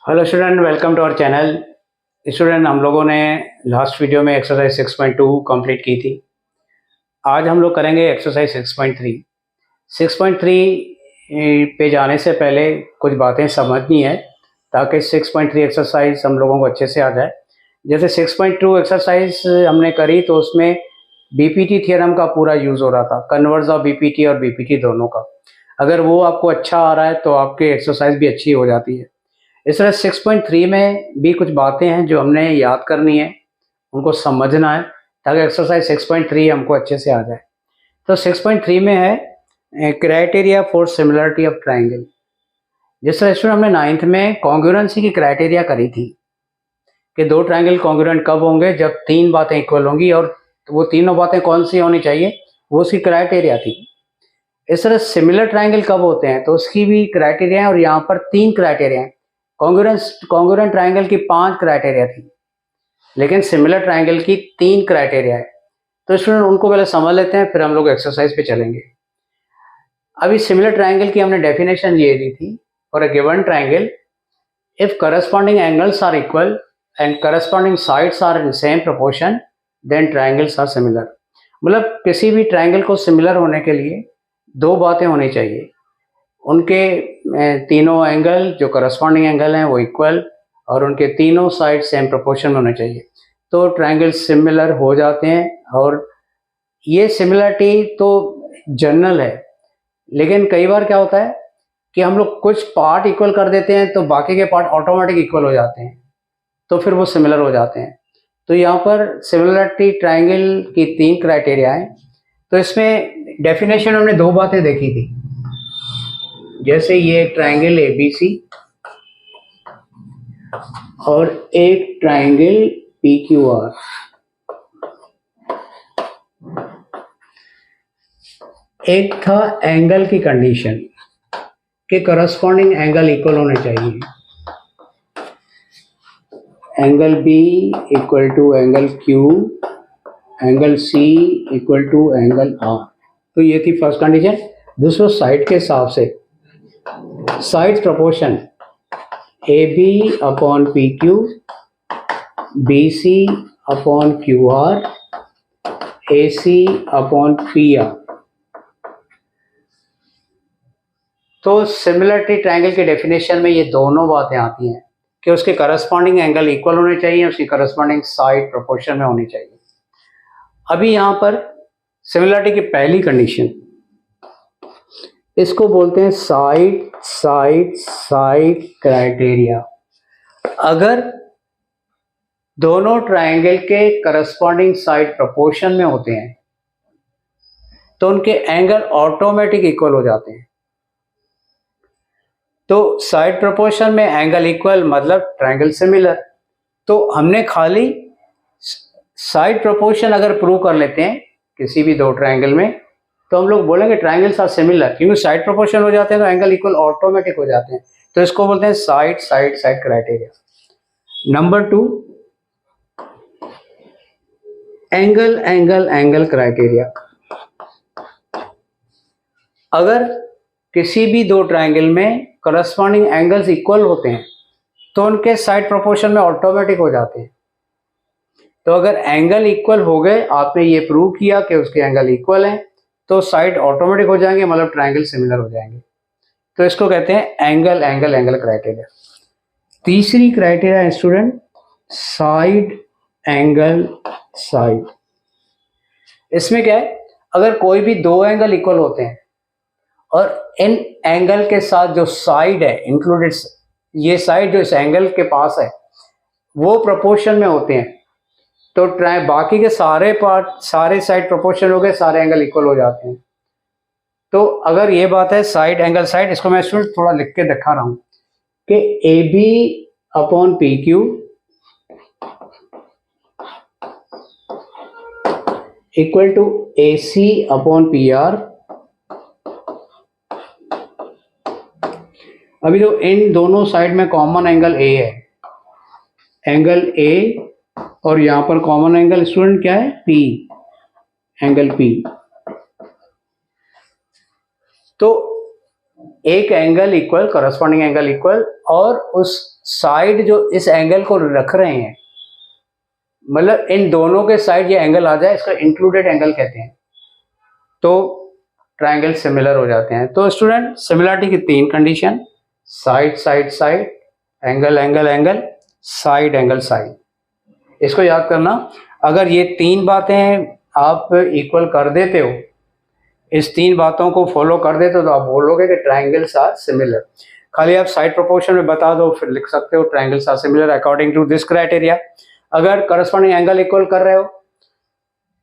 Hello student, welcome to our channel. Student, हम लोगों ने लास्ट वीडियो में एक्सरसाइज 6.2 कंप्लीट की थी। आज हम लोग करेंगे एक्सरसाइज 6.3। 6.3 पे जाने से पहले कुछ बातें समझनी है ताकि 6.3 एक्सरसाइज हम लोगों को अच्छे से आ जाए। जैसे 6.2 एक्सरसाइज हमने करी तो उसमें बीपीटी थ्योरम का पूरा यूज़ हो रहा था, कन्वर्स ऑफ बीपीटी और बीपीटी दोनों का। अगर वो आपको अच्छा आ रहा है तो आपकी एक्सरसाइज भी अच्छी हो जाती है। इस तरह 6.3 में भी कुछ बातें हैं जो हमने याद करनी है, उनको समझना है ताकि एक्सरसाइज 6.3 हमको अच्छे से आ जाए। तो 6.3 में है criteria for similarity of triangle. जिस तरह स्टूडेंट हमने 9th में कॉन्ग्रुएंसी की क्राइटेरिया करी थी कि दो ट्राइंगल कॉन्ग्रुएंट कब होंगे, जब तीन बातें इक्वल होंगी, और वो तीनों बातें कौन सी होनी चाहिए, वो उसकी क्राइटेरिया थी। इस तरह सिमिलर ट्राइंगल कब होते हैं तो उसकी भी क्राइटेरिया है, और यहाँ पर तीन क्राइटेरिया है। कॉन्ग्रुएंट ट्राइंगल की 5 क्राइटेरिया थी, लेकिन सिमिलर ट्राइंगल की 3 क्राइटेरिया है। तो स्टूडेंट उनको पहले समझ लेते हैं, फिर हम लोग एक्सरसाइज पे चलेंगे। अभी सिमिलर ट्राइंगल की हमने डेफिनेशन ये दी थी, for a given triangle if corresponding angles are equal and corresponding sides are in same proportion then triangles are similar. मतलब किसी भी ट्राइंगल को सिमिलर होने के लिए दो बातें होनी चाहिए, उनके तीनों एंगल जो करस्पॉन्डिंग एंगल हैं वो इक्वल, और उनके तीनों साइड सेम प्रोपोर्शन में होने चाहिए, तो ट्राइंगल सिमिलर हो जाते हैं। और ये सिमिलरिटी तो जनरल है, लेकिन कई बार क्या होता है कि हम लोग कुछ पार्ट इक्वल कर देते हैं तो बाकी के पार्ट ऑटोमेटिक इक्वल हो जाते हैं, तो फिर वो सिमिलर हो जाते हैं। तो यहाँ पर सिमिलरिटी ट्राइंगल की 3 क्राइटेरिया है। तो इसमें डेफिनेशन हमने दो बातें देखी थी, जैसे ये एक ट्राइंगल एबीसी और एक ट्राइंगल पीक्यूआर। एक था एंगल की कंडीशन के करस्पॉन्डिंग एंगल इक्वल होने चाहिए, angle B equal to angle Q, angle C equal to angle R. तो ये थी फर्स्ट कंडीशन। दूसरा साइड के हिसाब से side proportion A B upon P Q, B C upon Q R, A C upon P R. तो similarity triangle के definition में ये दोनों बातें आती हैं कि उसके करस्पॉन्डिंग एंगल इक्वल होने चाहिए, उसकी करस्पॉन्डिंग साइड प्रोपोर्शन में होनी चाहिए। अभी यहाँ पर सिमिलरिटी की पहली कंडीशन, इसको बोलते हैं साइड साइड साइड क्राइटेरिया। अगर दोनों ट्राइंगल के करस्पॉन्डिंग साइड प्रोपोर्शन में होते हैं तो उनके एंगल ऑटोमेटिक इक्वल हो जाते हैं। तो साइड प्रोपोर्शन में एंगल इक्वल मतलब ट्राइंगल सिमिलर। तो हमने खाली साइड प्रोपोर्शन अगर प्रूव कर लेते हैं किसी भी दो ट्राइंगल में, तो हम लोग बोलेंगे ट्राइंगल्स आर सिमिलर, क्योंकि साइड प्रोपोर्शन हो जाते हैं तो एंगल इक्वल ऑटोमेटिक हो जाते हैं। तो इसको बोलते हैं side side side criteria. Number 2, angle angle angle criteria. अगर किसी भी दो ट्राइंगल में करस्पॉन्डिंग एंगल्स इक्वल होते हैं तो उनके साइड प्रोपोर्शन में ऑटोमेटिक हो जाते हैं। तो अगर एंगल इक्वल हो गए, आपने ये प्रूव किया कि उसके एंगल इक्वल हैं, तो साइड ऑटोमेटिक हो जाएंगे, मतलब ट्राइंगल सिमिलर हो जाएंगे। तो इसको कहते हैं एंगल एंगल एंगल क्राइटेरिया। तीसरी criteria student side angle side. इसमें क्या है, अगर कोई भी दो एंगल इक्वल होते हैं और इन एंगल के साथ जो साइड है इंक्लूडेड, ये साइड जो इस एंगल के पास है वो प्रोपोर्शन में होते हैं, तो बाकी के सारे पार्ट सारे साइड प्रोपोर्शन हो गए, सारे एंगल इक्वल हो जाते हैं। तो अगर ये बात है साइड एंगल साइड, इसको मैं स्टूडेंट थोड़ा लिख के दिखा रहा हूं कि A B upon P Q equal to A C upon P R. अभी तो इन दोनों साइड में कॉमन एंगल ए है, एंगल ए, और यहां पर कॉमन एंगल स्टूडेंट क्या है, पी, एंगल पी। तो एक angle equal, corresponding angle equal, और उस साइड जो इस एंगल को रख रहे हैं, मतलब इन दोनों के साइड ये एंगल आ जाए, इसका इंक्लूडेड एंगल कहते हैं, तो ट्रायंगल सिमिलर हो जाते हैं। तो स्टूडेंट सिमिलरिटी की तीन condition, side side side, angle angle angle, side angle side. इसको याद करना, अगर ये तीन बातें आप इक्वल कर देते हो, इस तीन बातों को फॉलो कर देते हो, तो आप बोलोगे कि ट्रायंगल्स आर सिमिलर। खाली आप साइड प्रोपोर्शन में बता दो, फिर लिख सकते हो triangles are similar according to this criteria. अगर करस्पॉन्डिंग एंगल इक्वल कर रहे हो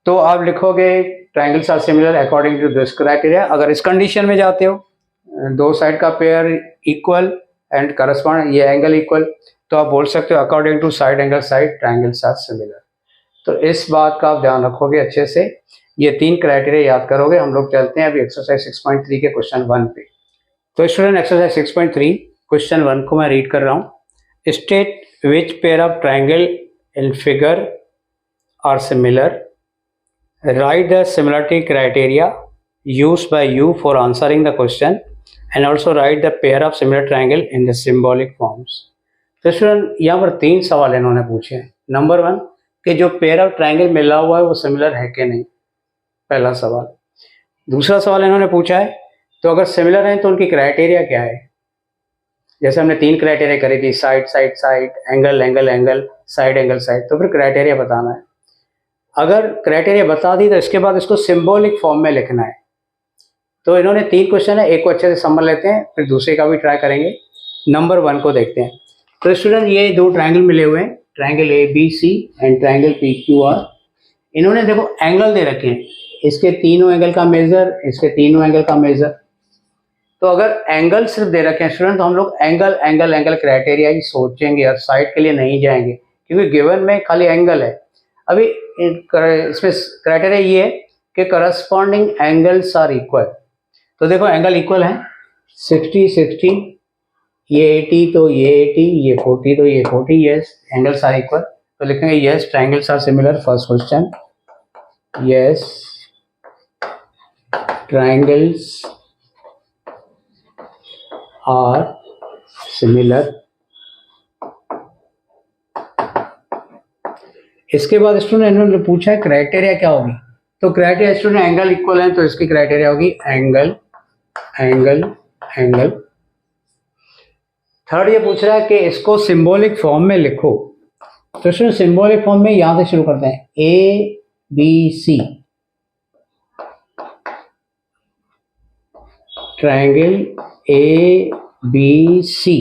तो आप लिखोगे triangles are similar according to this criteria. अगर इस कंडीशन में जाते हो, दो साइड का पेयर इक्वल एंड करस्पॉन्ड ये एंगल इक्वल, तो आप बोल सकते हो according to side angle side triangles are similar. तो इस बात का आप ध्यान रखोगे अच्छे से, ये तीन क्राइटेरिया याद करोगे। हम लोग चलते हैं अभी एक्सरसाइज 6.3 के क्वेश्चन 1 पे। तो स्टूडेंट एक्सरसाइज 6.3 क्वेश्चन 1 को मैं रीड कर रहा हूँ। State which pair of triangle in figure are similar, write the similarity criteria used by you for answering the question and also write the pair of similar triangle in the symbolic forms। तो student यहाँ पर तीन सवाल इन्होंने पूछे हैं। Number 1 कि जो पेयर ऑफ ट्रायंगल मिला हुआ है वो सिमिलर है कि नहीं, पहला सवाल। दूसरा सवाल इन्होंने पूछा है तो अगर सिमिलर है तो उनकी क्राइटेरिया क्या है। जैसे हमने तीन क्राइटेरिया करी थी, side side side, angle angle angle, side angle side, तो फिर क्राइटेरिया बताना है। अगर क्राइटेरिया बता दी तो इसके बाद इसको सिंबॉलिक फॉर्म में लिखना है। तो इन्होंने तीन क्वेश्चन है, एक को अच्छे से समझ लेते हैं, फिर दूसरे का भी ट्राई करेंगे। नंबर 1 को देखते हैं। तो स्टूडेंट ये दो ट्रायंगल मिले हुए हैं, triangle ABC and triangle PQR। इन्होंने देखो एंगल दे रखे हैं, इसके तीनों एंगल का मेजर, इसके तीनों एंगल का मेजर। तो अगर एंगल सिर्फ दे रखे हैं स्टूडेंट, तो हम लोग एंगल एंगल एंगल क्राइटेरिया ही सोचेंगे और साइड के लिए नहीं जाएंगे, क्योंकि गिवन में खाली एंगल है। अभी इसमें क्राइटेरिया ये है कि करस्पॉन्डिंग एंगल्स आर इक्वल। तो देखो एंगल इक्वल है, 60 60, ये 80 तो ये 80, ये 40 तो ये 40, यस एंगल्स आर इक्वल। तो लिखेंगे yes triangles are similar. First question, yes triangles are similar. इसके बाद स्टूडेंट इन्होंने पूछा है क्राइटेरिया क्या होगी। तो क्राइटेरिया स्टूडेंट एंगल इक्वल है तो इसकी क्राइटेरिया होगी एंगल एंगल एंगल। थर्ड ये पूछ रहा है कि इसको सिंबॉलिक फॉर्म में लिखो। तो स्टूडेंट सिंबॉलिक फॉर्म में यहां से शुरू करते हैं, ABC ट्रायंगल ABC।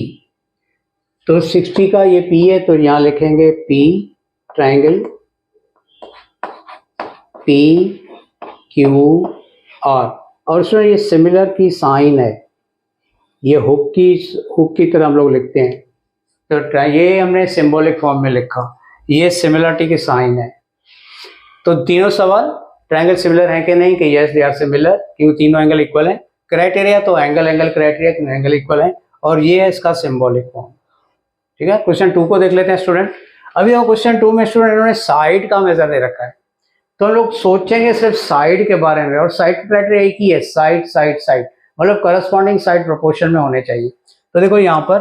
तो 60 का ये P है तो यहां लिखेंगे P ट्रायंगल PQR। और उसमें ये सिमिलर की साइन है, ये हुक की तरह हम लोग लिखते हैं। तो ये हमने सिंबॉलिक फॉर्म में लिखा, ये सिमिलरिटी की साइन है। तो तीनों सवाल ट्रायंगल सिमिलर है कि नहीं, कि यस दे आर सिमिलर, क्योंकि तीनों एंगल इक्वल है। क्राइटेरिया तो angle angle criteria, angle equal है, और ये है इसका सिंबॉलिक फॉर्म। ठीक है, क्वेश्चन 2 को देख लेते हैं स्टूडेंट। अभी वो क्वेश्चन 2 में स्टूडेंट इन्होंने साइड का मेजर दे रखा है, तो हम लोग सोचेंगे सिर्फ साइड के बारे में, और साइड क्राइटेरिया एक ही है, साइड साइड साइड, मतलब करस्पॉन्डिंग साइड प्रोपोर्शन में होने चाहिए। तो देखो यहाँ पर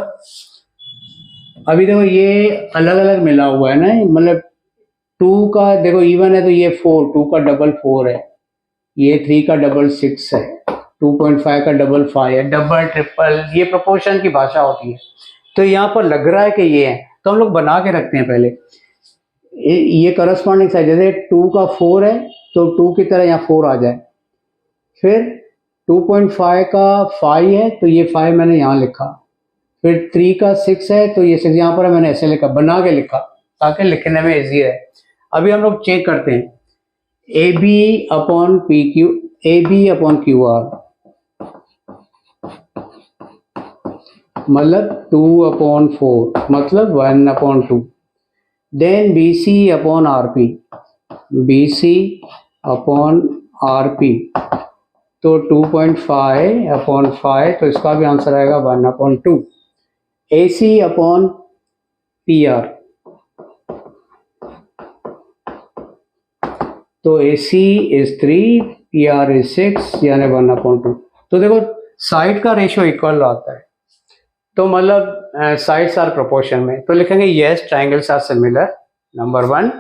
अभी देखो ये अलग अलग मिला हुआ है ना, मतलब 2 का देखो इवन है तो ये 4, 2 का डबल 4 है, ये 3 का डबल 6 है, 2.5 का डबल 5 है, डबल ट्रिपल, ये प्रोपोर्शन की भाषा होती है। तो यहाँ पर लग रहा है कि ये है, तो हम लोग बना के रखते हैं पहले। ये करस्पॉन्डिंग साइड, जैसे 2 का 4 है तो 2 की तरह यहाँ 4 आ जाए, फिर 2.5 का 5 है तो ये 5 मैंने यहाँ लिखा, फिर 3 का 6 है तो ये 6 यहाँ पर मैंने ऐसे लिखा, बना के लिखा ताकि लिखने में इजी है। अभी हम लोग चेक करते हैं, AB अपॉन QR मतलब 2/4 मतलब 1/2। Then BC upon RP, BC upon RP तो 2.5/5, तो इसका भी आंसर आएगा 1/2। AC अपॉन PR तो AC इज 3, PR इज 6, यानी 1/2। तो देखो साइड का रेशियो इक्वल आता है, तो मतलब साइड्स आर प्रोपोर्शन में, तो लिखेंगे yes triangles are similar, number 1।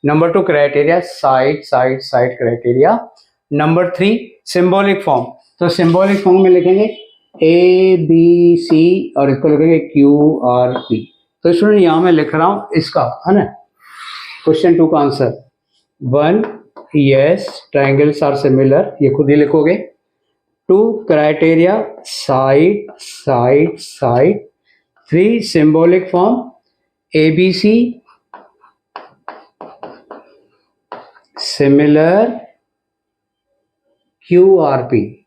Number 2 criteria side side side criteria. Number 3 symbolic form, तो सिंबॉलिक फॉर्म में लिखेंगे ए बी सी और इसको लिखेंगे क्यू आर पी। तो स्टूडेंट यहाँ मैं लिख रहा हूँ इसका, है ना, क्वेश्चन 2 का answer 1 yes triangles are similar, ये खुद ही लिखोगे। 2 criteria side side side. 3 symbolic form A B C similar Q R P.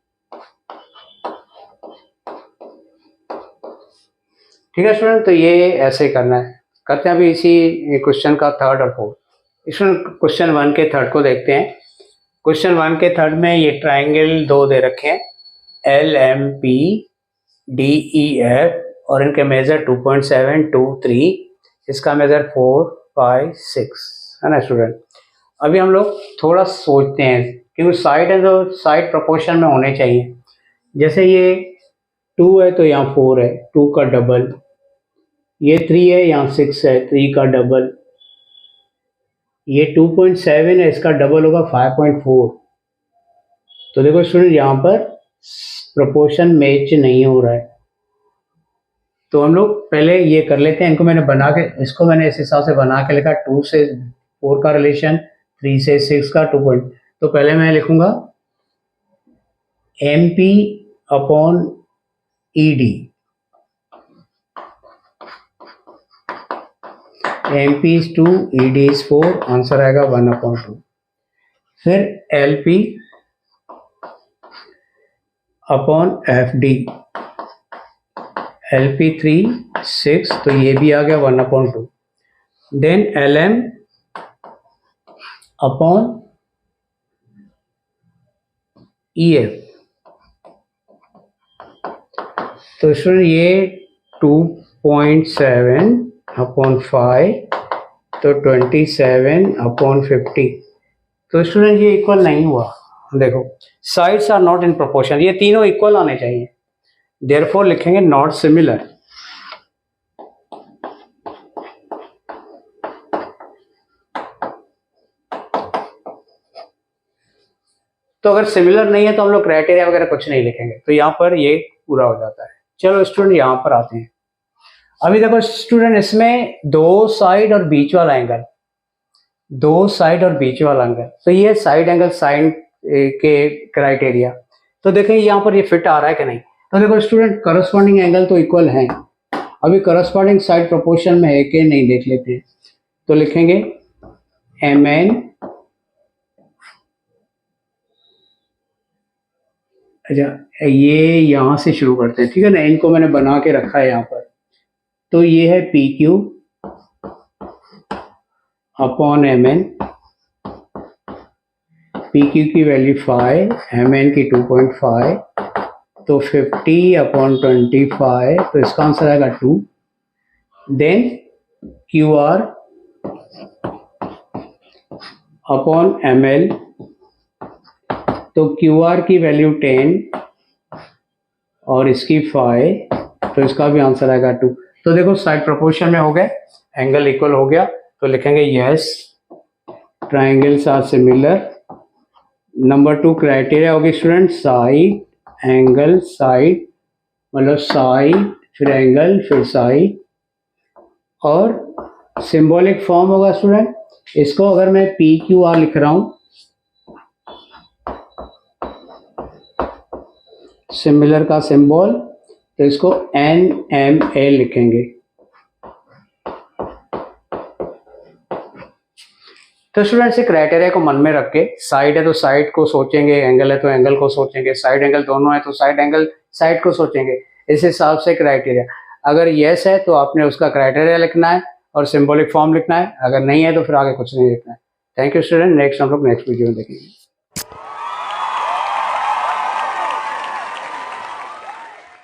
ठीक है स्टूडेंट, तो ये ऐसे करना है। करते हैं अभी इसी क्वेश्चन का 3rd और 4th। स्टूडेंट क्वेश्चन 1 के 3rd को देखते हैं। क्वेश्चन 1 के 3rd में ये ट्राइंगल 2 दे रखे हैं, L M P D E F, और इनके मेजर 2.7 2 3, इसका मेजर 4 5 6, है ना स्टूडेंट। अभी हम लोग थोड़ा सोचते हैं, क्योंकि साइड है तो साइड प्रोपोर्शन में होने चाहिए। जैसे ये 2 है तो यहाँ 4 है, 2 का डबल। ये 3 है, यहाँ 6 है, 3 का डबल। ये 2.7 है, इसका डबल होगा 5.4। तो देखो स्टूडेंट यहाँ पर प्रोपोर्शन मैच नहीं हो रहा है, तो हम लोग पहले ये कर लेते हैं। इनको मैंने बना के, इसको मैंने इस हिसाब से बना के लिखा, 2 से 4 का रिलेशन, 3 से 6 का 2 पॉइंट। तो पहले मैं लिखूंगा M P upon E D, M P is 2 E D is 4, answer आएगा 1/2। फिर L P upon F D, L P 3 6, तो ये भी आ गया 1/2। Then L M upon E F, तो स्टूडेंट ये 2.7 अपॉन 5, तो 27/50। तो स्टूडेंट ये इक्वल नहीं हुआ। देखो sides are not in proportion, ये तीनों इक्वल आने चाहिए, देयरफॉर लिखेंगे नॉट सिमिलर। तो अगर सिमिलर नहीं है तो हम लोग क्राइटेरिया वगैरह कुछ नहीं लिखेंगे, तो यहाँ पर ये पूरा हो जाता है। चलो स्टूडेंट यहाँ पर आते हैं। अभी देखो स्टूडेंट, इसमें 2 साइड और बीच वाला एंगल, 2 साइड और बीच वाला एंगल, तो ये साइड एंगल साइन के क्राइटेरिया। तो देखें यहाँ पर ये फिट आ रहा है कि नहीं। तो देखो स्टूडेंट, करस्पॉन्डिंग एंगल तो इक्वल है, अभी करस्पॉन्डिंग साइड प्रोपोर्शन में है कि नहीं देख लेते हैं। तो लिखेंगे एम एन, अच्छा ये यहाँ से शुरू करते हैं, ठीक है ना, इनको मैंने बना के रखा है यहाँ पर। तो ये है P Q upon M N, P Q की वैल्यू 5, एम एन की 2.5, तो 50/25, तो इसका आंसर आएगा 2। Then Q R upon M L, तो क्यू आर की वैल्यू 10 और इसकी 5, तो इसका भी आंसर आएगा 2। तो देखो साइड प्रोपोर्शन में हो गए, एंगल इक्वल हो गया, तो लिखेंगे yes triangles are similar. Number 2 criteria होगी स्टूडेंट साइड एंगल साइड, मतलब साइड फिर एंगल फिर साइड। और सिंबॉलिक फॉर्म होगा स्टूडेंट, इसको अगर मैं पी क्यू आर लिख रहा हूं, सिमिलर का सिंबल, तो इसको एन एम ए लिखेंगे। तो स्टूडेंट्स क्राइटेरिया को मन में रख के, साइड है तो साइड को सोचेंगे, एंगल है तो एंगल को सोचेंगे, साइड एंगल दोनों है तो साइड एंगल साइड को सोचेंगे। इस हिसाब से क्राइटेरिया, अगर यस है तो आपने उसका क्राइटेरिया लिखना है और सिंबॉलिक फॉर्म लिखना है, अगर नहीं है तो फिर आगे कुछ नहीं लिखना है। थैंक यू स्टूडेंट, नेक्स्ट हम लोग नेक्स्ट वीडियो में देखेंगे।